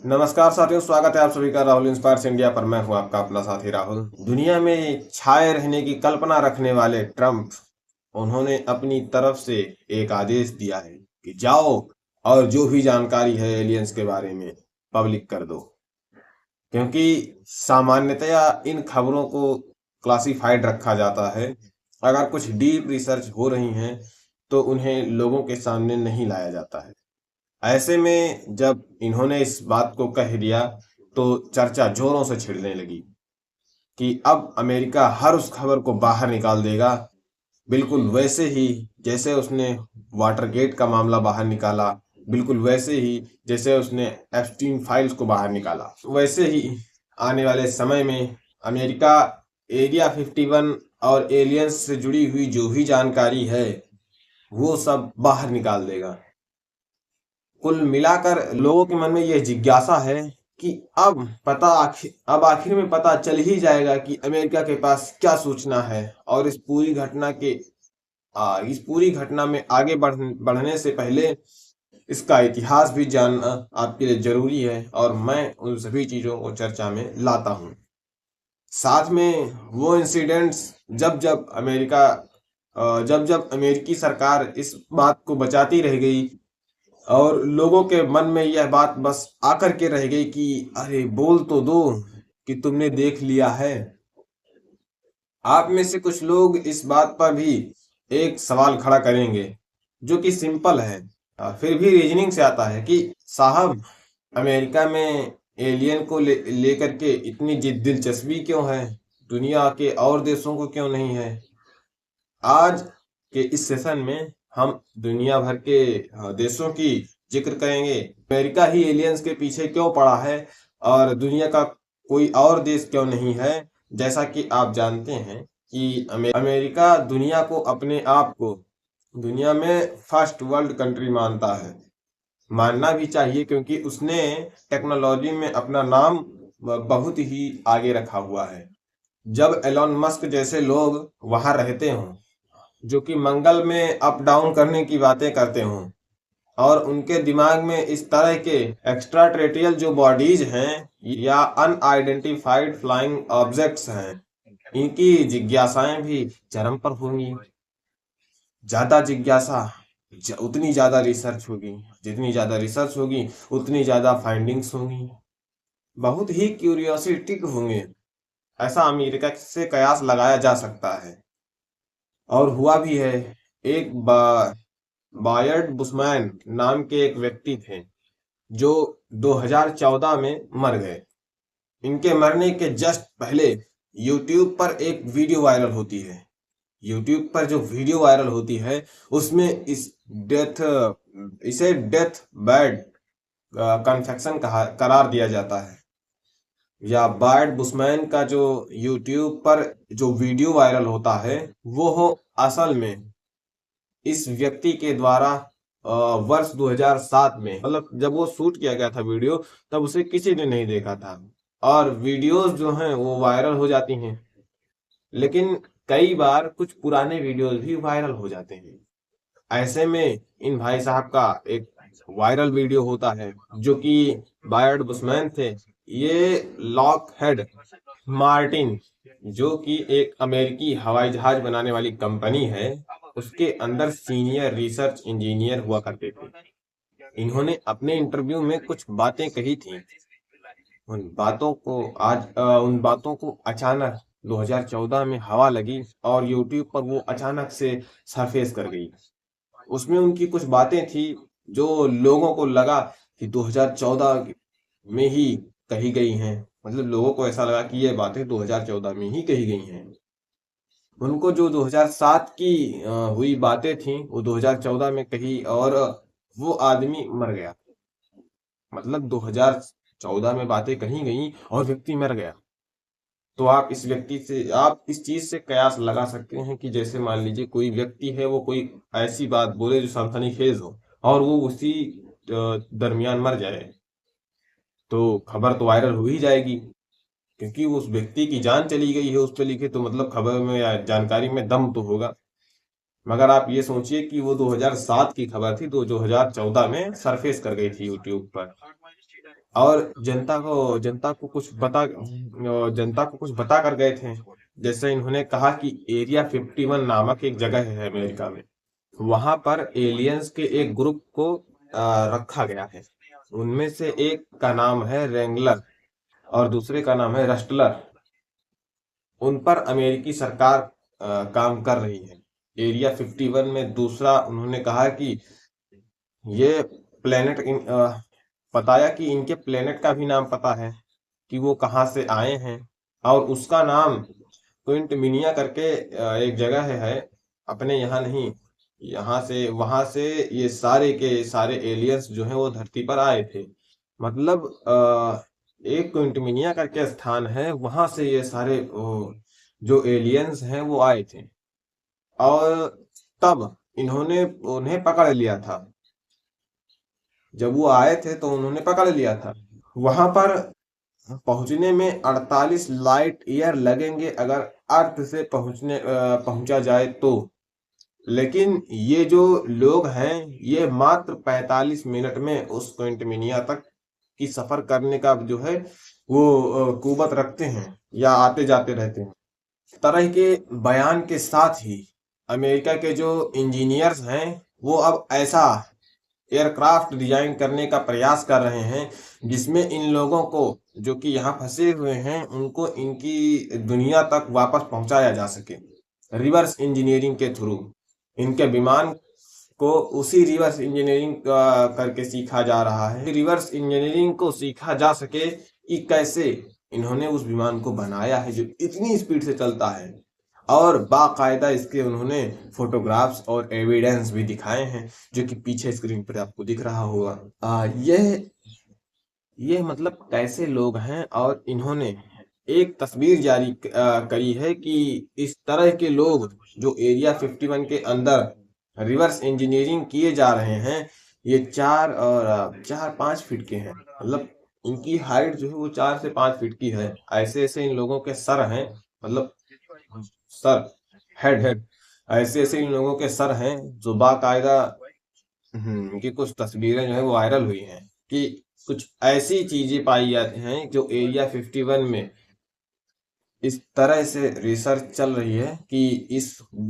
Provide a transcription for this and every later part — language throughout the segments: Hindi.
नमस्कार साथियों, स्वागत है आप सभी का राहुल इंस्पायर्स इंडिया पर। मैं हूं आपका अपना साथी राहुल। दुनिया में छाए रहने की कल्पना रखने वाले ट्रंप, उन्होंने अपनी तरफ से एक आदेश दिया है कि जाओ और जो भी जानकारी है एलियंस के बारे में पब्लिक कर दो, क्योंकि सामान्यतया इन खबरों को क्लासिफाइड रखा जाता है। अगर कुछ डीप रिसर्च हो रही हैं तो उन्हें लोगों के सामने नहीं लाया जाता है। ऐसे में जब इन्होंने इस बात को कह दिया तो चर्चा जोरों से छिड़ने लगी कि अब अमेरिका हर उस खबर को बाहर निकाल देगा, बिल्कुल वैसे ही जैसे उसने वाटरगेट का मामला बाहर निकाला, बिल्कुल वैसे ही जैसे उसने एप्स्टीन फाइल्स को बाहर निकाला। वैसे ही आने वाले समय में अमेरिका एरिया 51 और एलियंस से जुड़ी हुई जो भी जानकारी है वो सब बाहर निकाल देगा। कुल मिलाकर लोगों के मन में यह जिज्ञासा है कि अब आखिर में पता चल ही जाएगा कि अमेरिका के पास क्या सूचना है। और इस पूरी घटना में आगे बढ़ने से पहले इसका इतिहास भी जानना आपके लिए जरूरी है, और मैं उन सभी चीजों को चर्चा में लाता हूं। साथ में वो इंसिडेंट्स जब जब अमेरिकी सरकार इस बात को बचाती रह गई और लोगों के मन में यह बात बस आकर के रह गई कि अरे बोल तो दो कि तुमने देख लिया है। आप में से कुछ लोग इस बात पर भी एक सवाल खड़ा करेंगे जो कि सिंपल है, फिर भी रीजनिंग से आता है कि साहब, अमेरिका में एलियन को लेकर के इतनी दिलचस्पी क्यों है, दुनिया के और देशों को क्यों नहीं है। आज के इस सेशन में हम दुनिया भर के देशों की जिक्र करेंगे। अमेरिका ही एलियंस के पीछे क्यों पड़ा है और दुनिया का कोई और देश क्यों नहीं है। जैसा कि आप जानते हैं कि अमेरिका दुनिया को अपने आप को दुनिया में फर्स्ट वर्ल्ड कंट्री मानता है। मानना भी चाहिए, क्योंकि उसने टेक्नोलॉजी में अपना नाम बहुत ही आगे रखा हुआ है। जब एलोन मस्क जैसे लोग वहां रहते हों, जो कि मंगल में अप डाउन करने की बातें करते हों, और उनके दिमाग में इस तरह के एक्स्ट्रा टेरेस्ट्रियल जो बॉडीज हैं या अनआइडेंटिफाइड फ्लाइंग ऑब्जेक्ट्स हैं, इनकी जिज्ञासाएं भी चरम पर होंगी। ज्यादा जिज्ञासा उतनी ज्यादा रिसर्च होगी, जितनी ज्यादा रिसर्च होगी उतनी ज्यादा फाइंडिंग्स होंगी, बहुत ही क्यूरियोसिटी होंगे। ऐसा अमेरिका से कयास लगाया जा सकता है, और हुआ भी है। एक बायर्ड बुशमैन नाम के एक व्यक्ति थे जो 2014 में मर गए। इनके मरने के जस्ट पहले यूट्यूब पर एक वीडियो वायरल होती है। यूट्यूब पर जो वीडियो वायरल होती है उसमें इसे डेथ बेड कन्फेक्शन करार दिया जाता है। या बायर्ड बुशमैन का जो यूट्यूब पर जो वीडियो वायरल होता है वो हो असल में इस व्यक्ति के द्वारा वर्ष 2007 में, मतलब जब वो शूट किया गया था वीडियो, तब उसे किसी ने नहीं देखा था, और वीडियोस जो हैं वो वायरल हो जाती हैं। लेकिन कई बार कुछ पुराने वीडियोस भी वायरल हो जाते हैं। ऐसे में इन भाई साहब का एक वायरल वीडियो होता है जो कि बायर्ड बुशमैन थे। ये लॉकहेड मार्टिन, जो कि एक अमेरिकी हवाई जहाज बनाने वाली कंपनी है, उसके अंदर सीनियर रिसर्च इंजीनियर हुआ करते थे। इन्होंने अपने इंटरव्यू में कुछ बातें कही थी। उन बातों को अचानक 2014 में हवा लगी और यूट्यूब पर वो अचानक से सरफेस कर गई। उसमें उनकी कुछ बातें थी जो लोगों को लगा कि 2014 में ही कही गई हैं। मतलब लोगों को ऐसा लगा कि ये बातें 2014 में ही कही गई हैं। उनको जो 2007 की हुई बातें थी वो 2014 में कही, और वो आदमी मर गया। मतलब 2014 में बातें कही गई और व्यक्ति मर गया। तो आप इस चीज से कयास लगा सकते हैं कि जैसे मान लीजिए कोई व्यक्ति है, वो कोई ऐसी बात बोले जो सनसनीखेज हो और वो उसी दरमियान मर जाए, तो खबर तो वायरल हो ही जाएगी, क्योंकि उस व्यक्ति की जान चली गई है उस पर लिखे, तो मतलब खबर में या जानकारी में दम तो होगा। मगर आप ये सोचिए कि वो 2007 की खबर थी, तो 2014 में सरफेस कर गई थी यूट्यूब पर। और जनता को कुछ बता कर गए थे। जैसे इन्होंने कहा कि एरिया 51 नामक एक जगह है अमेरिका में, वहां पर एलियंस के एक ग्रुप को रखा गया है। उनमें से एक का नाम है रेंगलर और दूसरे का नाम है रस्टलर। उन पर अमेरिकी सरकार काम कर रही है। एरिया 51 में दूसरा उन्होंने कहा कि ये प्लेनेट बताया कि इनके प्लेनेट का भी नाम पता है कि वो कहाँ से आए हैं, और उसका नाम क्विंट मिनिया करके एक जगह है, अपने यहाँ नहीं, यहाँ से वहां से ये सारे के सारे एलियंस जो हैं वो धरती पर आए थे। मतलब एक क्विंट मिनिया करके स्थान है, वहां से ये सारे जो एलियंस हैं वो आए थे, और तब इन्होंने उन्हें पकड़ लिया था। जब वो आए थे तो उन्होंने पकड़ लिया था। वहां पर पहुंचने में 48 लाइट ईयर लगेंगे अगर अर्थ से पहुंचा जाए तो। लेकिन ये जो लोग हैं ये मात्र 45 मिनट में उस क्विंटमिनिया तक की सफर करने का जो है वो कुवत रखते हैं, या आते जाते रहते हैं। तरह के बयान के साथ ही अमेरिका के जो इंजीनियर्स हैं वो अब ऐसा एयरक्राफ्ट डिजाइन करने का प्रयास कर रहे हैं जिसमें इन लोगों को जो कि यहाँ फंसे हुए हैं उनको इनकी दुनिया तक वापस पहुंचाया जा सके, रिवर्स इंजीनियरिंग के थ्रू। इनके विमान को उसी रिवर्स इंजीनियरिंग करके सीखा जा रहा है, रिवर्स इंजीनियरिंग को सीखा जा सके कि कैसे इन्होंने उस विमान को बनाया है जो इतनी स्पीड से चलता है, और बाकायदा इसके उन्होंने फोटोग्राफ्स और एविडेंस भी दिखाए हैं जो कि पीछे स्क्रीन पर आपको दिख रहा होगा। ये मतलब कैसे लोग हैं, और इन्होंने एक तस्वीर जारी करी है कि इस तरह के लोग जो एरिया 51 के अंदर रिवर्स इंजीनियरिंग किए जा रहे हैं ये 4 और 4-5 फीट के हैं। मतलब इनकी हाइट जो है वो 4 से 5 फीट की है। ऐसे ऐसे इन लोगों के सर हैं, मतलब सर, हेड ऐसे ऐसे इन लोगों के सर हैं जो बाकायदा इनकी कुछ तस्वीरें जो है वो वायरल हुई हैं कि कुछ ऐसी चीजें पाई जाती हैं जो एरिया 51 में इस तरह से रिसर्च चल रही है कि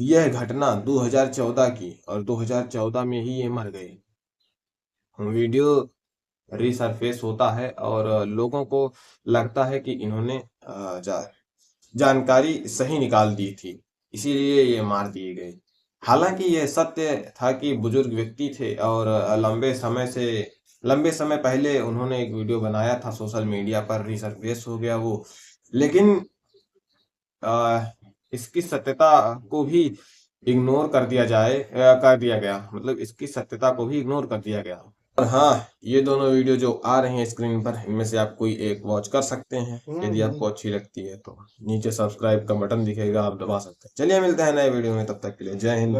यह घटना 2014 की, और 2014 में ही ये मर गए। वीडियो रिसरफेस होता है और लोगों को लगता है कि इन्होंने जानकारी सही निकाल दी थी, इसीलिए ये मार दिए गए। हालांकि यह सत्य था कि बुजुर्ग व्यक्ति थे और लंबे समय पहले उन्होंने एक वीडियो बनाया था सोशल मीडिया पर, रिसरफेस हो गया वो। लेकिन इसकी सत्यता को भी इग्नोर कर दिया गया, मतलब इसकी सत्यता को भी इग्नोर कर दिया गया। और हाँ, ये दोनों वीडियो जो आ रही हैं स्क्रीन पर, इनमें से आप कोई एक वॉच कर सकते हैं यदि आपको अच्छी लगती है तो। नीचे सब्सक्राइब का बटन दिखेगा, आप दबा सकते हैं। चलिए मिलते हैं नए वीडियो में, तब तक के लिए जय हिंद।